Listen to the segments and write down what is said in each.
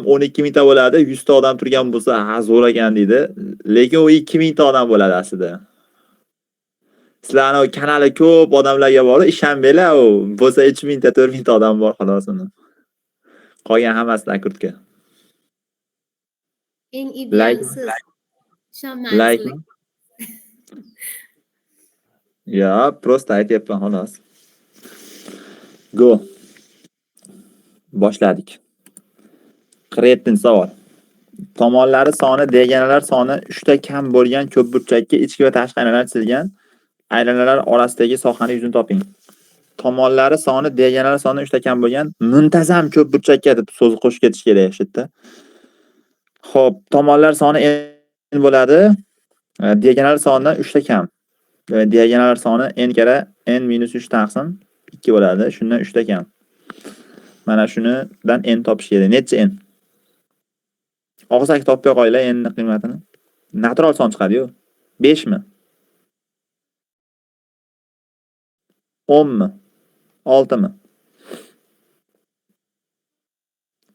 12 mingta bo'ladi, 100 ta odam turgan bo'lsa, ha zo'r ekan deydi. Lekin u 2 mingta odam bo'ladi aslida. Sizlarning kanali ko'p odamlarga bor, ishonmanglar, u bo'lsa 3 mingta, 4 mingta odam bor xolos uni. Qolgan hammasi nakurtka. Eng ideal siz. Like. Ishonmaysizlar. Ya, prosta aytyapman xolos. Go. Boshladik. 47-savol. Tomonlari soni deganalar soni 3 ta kam bo'lgan ko'pburchakka ichki va tashqi aylanalar chizilgan aylanalar orasidagi sohaning yuzini toping. Tomonlari soni deganalar soni 3 ta kam bo'lgan muntazam ko'pburchakka deb so'z qo'shib ketish kerak shu yerda. Xo'p, tomonlar soni n bo'ladi. Deganalar sonidan 3 ta kam. Deganalar soni n kara n minus 3 taqsim 2 bo'ladi. Shundan 3 ta kam. Mana shunidan n topish kerak. Necha n? Og'zaki topib qo'yinglar n ning qiymatini. Natural son chiqadi-yu. 5 mi? 10 mi? 6 mi?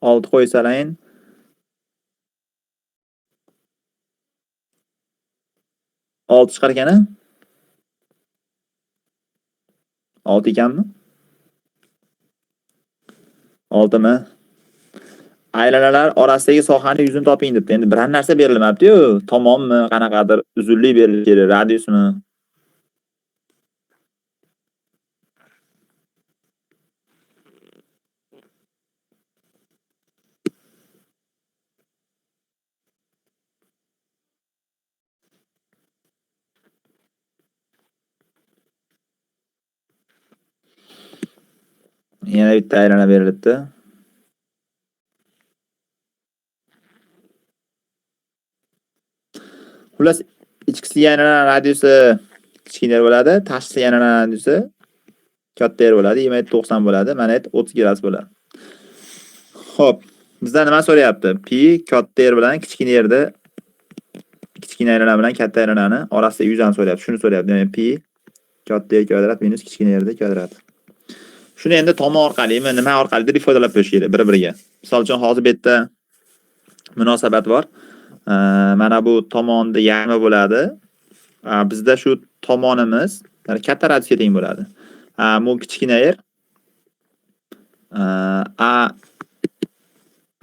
6 qo'ysalaring 6 chiqar ekan-a? 6 ekanmi? 6 mi? Aylanalar orasidagi sohaning yuzini toping debdi. Endi biror narsa berilmabdi-yu. Tomonmi, qanaqadir uzunlik berilishi kerak, radiusmi? Yana bitta aylana berilibdi. Xullas, ichkisi aylana radiusi kichkina bo'ladi, tashqi aylana radiusi katta bo'ladi, 90 bo'ladi. Mana 30 gradus bo'ladi. Xo'p, bizdan nima so'rayapti? Pi katta yer bilan kichkina yerda kichkina aylana bilan katta aylanani orasidagi yuzani so'rayapti. Shuni so'rayapti. Demak, pi katta yer kvadrat minus kichkina yerda kvadrat. Shuni endi tomon orqalimi, nima orqalidir ifodalab qo'yish kerak bir-biriga. Misol uchun hozir bu yerda munosabat bor. Mana bu tomonda yarmi bo'ladi. Bizda shu tomonimiz katta radiusga teng bo'ladi. Bu kichkina yer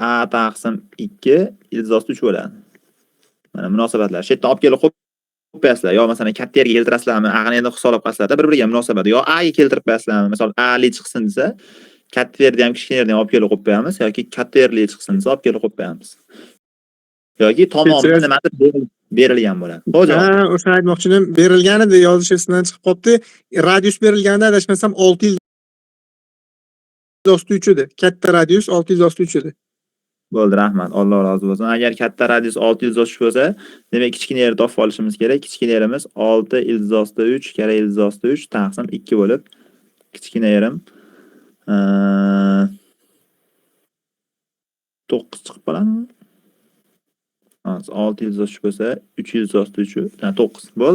a taqsim 2 ilzosti 3 bo'ladi. Mana munosabatlar. Shu yerdan olib kelib qo'yasizlar. Yo masalan katta yerga keltirasizlarmi? A'ni endi hisoblab qo'yasizlar. Bir-biriga munosabat. Yo a ga keltirib qo'yasizlarmi? Masalan, a li chiqsin desa, katta yerda ham kichkina yerda ham olib kelib qo'yamiz yoki katta yerli chiqsin desa, olib kelib qo'yamiz. Yoki tomonimiz nimadir berilgan bo'ladi. Ha, o'sha aytmoqchi edim. Berilgan edi, yozish esidan chiqib qoldi. Radius berilganda adashmasam 600 osti 3 edi. Katta radius 600 osti 3 edi. Bo'ldi, rahmat. Alloh rozi bo'lsin. Agar katta radius 600 osti bo'lsa, demak kichkina yerni topib olishimiz kerak. Kichkina yerimiz 6 ilzosti 3 kara ilzosti 3 taqsim 2 bo'lib, kichkina yerim 9 chiqib qoladimi? 600 bo'lsa 300 3 9 bo'ldi.